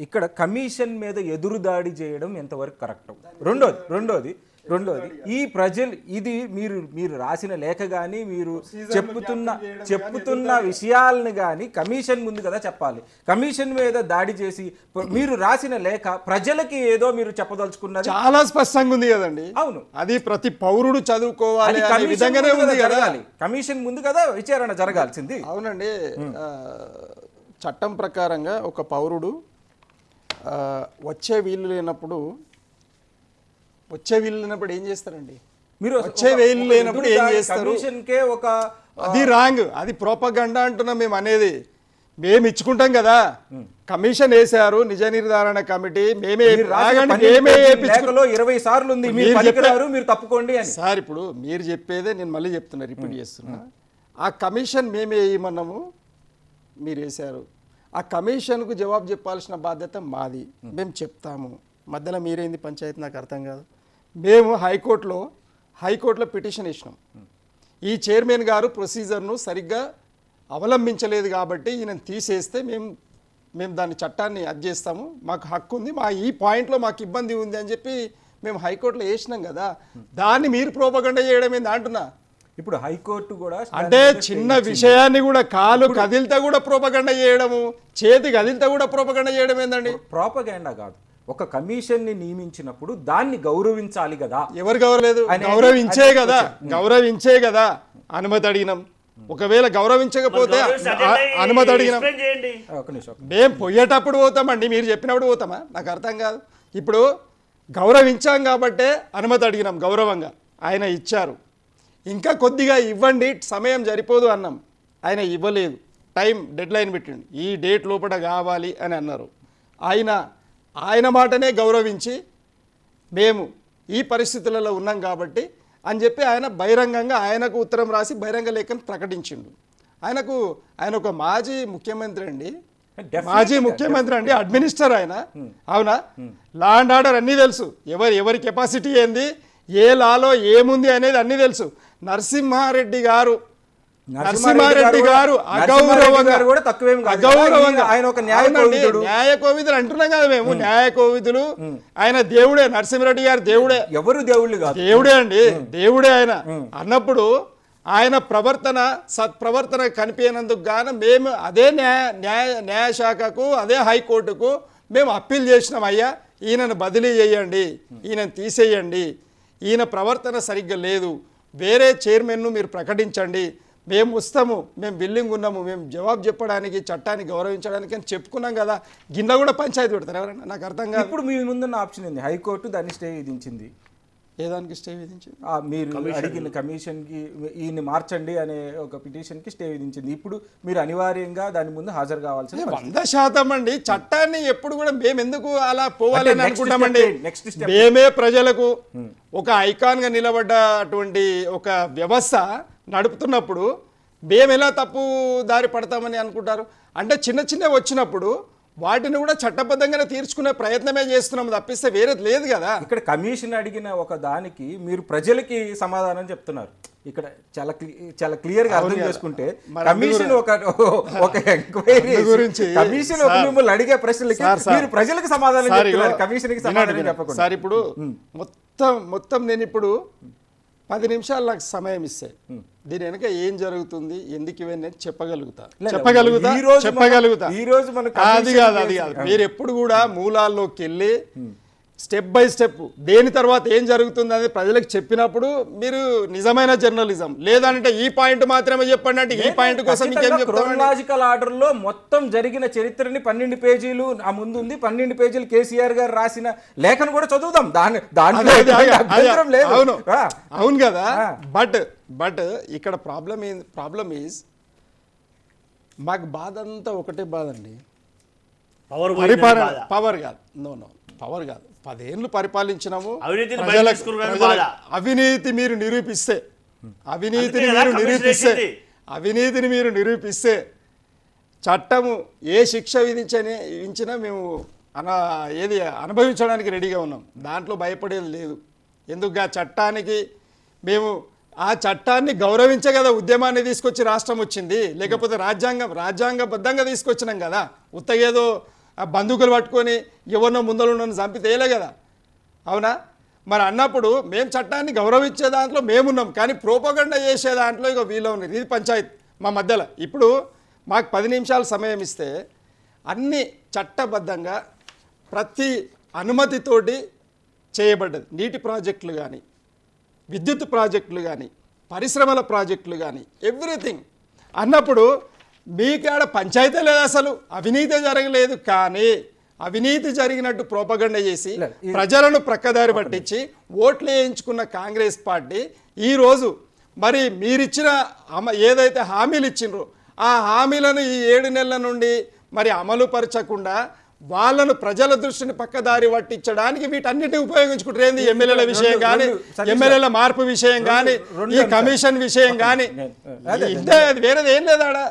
ఇక్కడ కమిషన్ మీద ఎదురుదాడి చేయడం ఎంతవరకు కరెక్ట్? రెండోది ఈ ప్రజలు ఇది మీరు రాసిన లేఖ కానీ మీరు చెప్పుతున్న విషయాలను కానీ కమిషన్ ముందు కదా చెప్పాలి. కమిషన్ మీద దాడి చేసి మీరు రాసిన లేఖ ప్రజలకి ఏదో మీరు చెప్పదలుచుకున్నది చాలా స్పష్టంగా ఉంది కదండి. అవును, అది ప్రతి పౌరుడు చదువుకోవాలి అనే విధంగానే ఉంది కదా. కమిషన్ ముందు కదా విచారణ జరగాల్సింది. అవునండి. చట్టం ప్రకారంగా ఒక పౌరుడు వచ్చే వీలు లేనప్పుడు ఏం చేస్తారండి? మీరు వచ్చే వీలు లేనప్పుడు ఏం చేస్తారు? అది రాంగ్, అది ప్రోపగండా అంటున్నాం మేము అనేది. మేము ఇచ్చుకుంటాం కదా, కమిషన్ వేశారు నిజ నిర్ధారణ కమిటీ, మేమే 20 సార్లు ఉంది మీరు తప్పుకోండి అని. సార్ ఇప్పుడు మీరు చెప్పేదే నేను మళ్ళీ చెప్తున్నా, రిపీట్ చేస్తున్నా. ఆ కమిషన్ మేమే వేయమన్నాము, మీరు వేశారు. ఆ కమిషన్కు జవాబు చెప్పాల్సిన బాధ్యత మాది, మేము చెప్తాము. మధ్యలో మీరేంది పంచాయతీ నాకు అర్థం కాదు. మేము హైకోర్టులో పిటిషన్ ఇచ్చినాం. ఈ చైర్మన్ గారు ప్రొసీజర్ను సరిగ్గా అవలంబించలేదు కాబట్టి ఈయన తీసేస్తే మేము దాని చట్టాన్ని అది చేస్తాము, మాకు హక్కు ఉంది, ఈ పాయింట్లో మాకు ఇబ్బంది ఉంది అని చెప్పి మేము హైకోర్టులో వేసినాం కదా. దాన్ని మీరు ప్రోపగండా చేయడం ఏంది అంటున్నా. ఇప్పుడు హైకోర్టు కూడా అంటే చిన్న విషయాన్ని కూడా కాలు కదిలితే కూడా ప్రోపగండా చేయడము, చేతి కదిలితే కూడా ప్రోపగండా చేయడం ఏందండి? ప్రోపగండా కాదు, ఒక కమిషన్ ని నియమించినప్పుడు దాన్ని గౌరవించాలి కదా. ఎవరు గౌరవలేదు? గౌరవించే కదా అనుమతి అడిగినాం. ఒకవేళ గౌరవించకపోతే అనుమతి అడిగినాం. మేము పోయేటప్పుడు పోతామండి, మీరు చెప్పినప్పుడు పోతామా? నాకు అర్థం కాదు. ఇప్పుడు గౌరవించాం కాబట్టే అనుమతి అడిగినాం గౌరవంగా, ఆయన ఇచ్చారు. ఇంకా కొద్దిగా ఇవ్వండి, సమయం సరిపోదు అన్నాం, ఆయన ఇవ్వలేదు. టైం డెడ్ లైన్ పెట్టండి, ఈ డేట్ లోపల కావాలి అని అన్నారు. ఆయన మాటనే గౌరవించి మేము ఈ పరిస్థితులలో ఉన్నాం కాబట్టి అని చెప్పి ఆయన బహిరంగంగా ఆయనకు ఉత్తరం రాసి బహిరంగ లేఖను ప్రకటించిండు. ఆయన ఒక మాజీ ముఖ్యమంత్రి అండి, అడ్మినిస్టర్ ఆయన. అవునా? లా అండ్ ఆర్డర్ అన్నీ తెలుసు, ఎవరి కెపాసిటీ ఏంది, ఏ లాలో ఏముంది అనేది అన్నీ తెలుసు. నరసింహారెడ్డి గారు న్యాయకోవిదులు అంటున్నాం కదా మేము. న్యాయకోవిదులు ఆయన దేవుడే, నరసింహారెడ్డి గారు దేవుడే. ఎవరు దేవుళ్ళు కాదు, దేవుడే అండి, దేవుడే ఆయన అన్నప్పుడు ఆయన సత్ప్రవర్తన కనిపించినందుకు గాను మేము అదే న్యాయశాఖకు, అదే హైకోర్టుకు మేము అప్పీల్ చేసినాం. అయ్యా, ఈయనను బదిలీ చేయండి, ఈయనను తీసేయండి, ఈయన ప్రవర్తన సరిగ్గా లేదు, వేరే చైర్మన్ను మీరు ప్రకటించండి, మేము వస్తాము, మేము బిల్లింగ్ ఉన్నాము, మేము జవాబు చెప్పడానికి, చట్టాన్ని గౌరవించడానికి అని చెప్పుకున్నాం కదా. గిన్నె కూడా పంచాయతీ పెడతారు ఎవరైనా? నాకు అర్థం కాదు. ఇప్పుడు మీ ముందున్న ఆప్షన్ ఏంది? హైకోర్టు దాన్ని స్టే విధించింది. ఏ దానికి స్టే విధించింది? మీరు అడిగిన కమిషన్కి ఈయన మార్చండి అనే ఒక పిటిషన్కి స్టే విధించింది. ఇప్పుడు మీరు అనివార్యంగా దాని ముందు హాజరు కావాల్సింది. 100% అండి. చట్టాన్ని ఎప్పుడు కూడా మేము ఎందుకు అలా పోవాలని అనుకుంటామండి. మేమే ప్రజలకు ఒక ఐకాన్గా నిలబడ్డటువంటి ఒక వ్యవస్థ నడుపుతున్నప్పుడు మేము ఎలా తప్పు దారి పడతామని అనుకుంటారు? అంటే చిన్న వచ్చినప్పుడు వాటిని కూడా చట్టబద్ధంగానే తీర్చుకునే ప్రయత్నమే చేస్తున్నాం తప్పిస్తే వేరేది లేదు కదా. ఇక్కడ కమిషన్ అడిగిన ఒక దానికి మీరు ప్రజలకి సమాధానం చెప్తున్నారు. ఇక్కడ చాలా క్లియర్ గా అర్థం చేసుకుంటే కమిషన్ ఒక ఎంక్వైరీ గురించి కమిషన్ మిమ్మల్ని అడిగే ప్రశ్నలకి మీరు ప్రజలకు సమాధానం చెప్తున్నారు, కమిషన్ కి సమాధానం చెప్పకుండా. సార్ ఇప్పుడు మొత్తం నేను ఇప్పుడు 10 నిమిషాలు నాకు సమయం ఇస్తే దీని వెనక ఏం జరుగుతుంది, ఎందుకు ఇవన్నీ చెప్పగలుగుతా. అది కాదు. మీరు ఎప్పుడు కూడా మూలాల్లోకి వెళ్ళి స్టెప్ బై స్టెప్ దేని తర్వాత ఏం జరుగుతుంది అనేది ప్రజలకు చెప్పినప్పుడు మీరు నిజమైన జర్నలిజం. లేదంటే ఈ పాయింట్ మాత్రమే చెప్పండి అంటే ఈ పాయింట్ కోసం క్రోనలాజికల్ ఆర్డర్ లో మొత్తం జరిగిన చరిత్రని 12 పేజీలు ఆ ముందు ఉంది, 12 పేజీలు కేసీఆర్ గారు రాసిన లేఖను కూడా చదువుదాం. అవును కదా. బట్ ఇక్కడ ప్రాబ్లం ఈజ్ మాకు బాధ అంతా ఒకటే బాధ అండి. పవర్ కాదు, పవర్ కాదు. 10 ఏళ్ళు పరిపాలించినాము. అవినీతిని మీరు నిరూపిస్తే చట్టము ఏ శిక్ష విధించినా మేము ఏది అనుభవించడానికి రెడీగా ఉన్నాం. దాంట్లో భయపడేది లేదు. ఎందుకు చట్టానికి మేము ఆ చట్టాన్ని గౌరవించే కదా ఉద్యమాన్ని తీసుకొచ్చి రాష్ట్రం వచ్చింది. లేకపోతే రాజ్యాంగబద్ధంగా తీసుకొచ్చినాం కదా. ఉత్తగేదో ఆ బందూకులు పట్టుకొని ఎవరినో ముందర చంపితేలే కదా, అవునా? మరి అన్నప్పుడు మేము చట్టాన్ని గౌరవించే దాంట్లో మేమున్నాం, కానీ ప్రోపగండా చేసే దాంట్లో ఇక వీళ్ళు ఉన్నారు. ఇది పంచాయతీ మా మధ్యలో. ఇప్పుడు మాకు 10 నిమిషాలు సమయం ఇస్తే అన్ని చట్టబద్ధంగా ప్రతి అనుమతితోటి చేయబడ్డది. నీటి ప్రాజెక్టులు కానీ, విద్యుత్ ప్రాజెక్టులు కానీ, పరిశ్రమల ప్రాజెక్టులు కానీ, ఎవ్రీథింగ్ అన్నప్పుడు మీకాడ పంచాయతీ లేదు, అసలు అవినీతి జరగలేదు. కానీ అవినీతి జరిగినట్టు ప్రోపగండ చేసి ప్రజలను ప్రక్కదారి పట్టించి ఓట్లు వేయించుకున్న కాంగ్రెస్ పార్టీ ఈరోజు మరి మీరిచ్చిన ఏదైతే హామీలు ఇచ్చిండ్రో ఆ హామీలను ఈ 7 నెలల నుండి మరి అమలు పరచకుండా వాళ్ళను ప్రజల దృష్టిని పక్కదారి పట్టించడానికి వీటన్నిటిని ఉపయోగించుకుంటారు. ఏంది ఎమ్మెల్యేల విషయం కానీ, ఎమ్మెల్యేల మార్పు విషయం కానీ, ఈ కమిషన్ విషయం కానీ, వేరేది ఏం లేదాడా?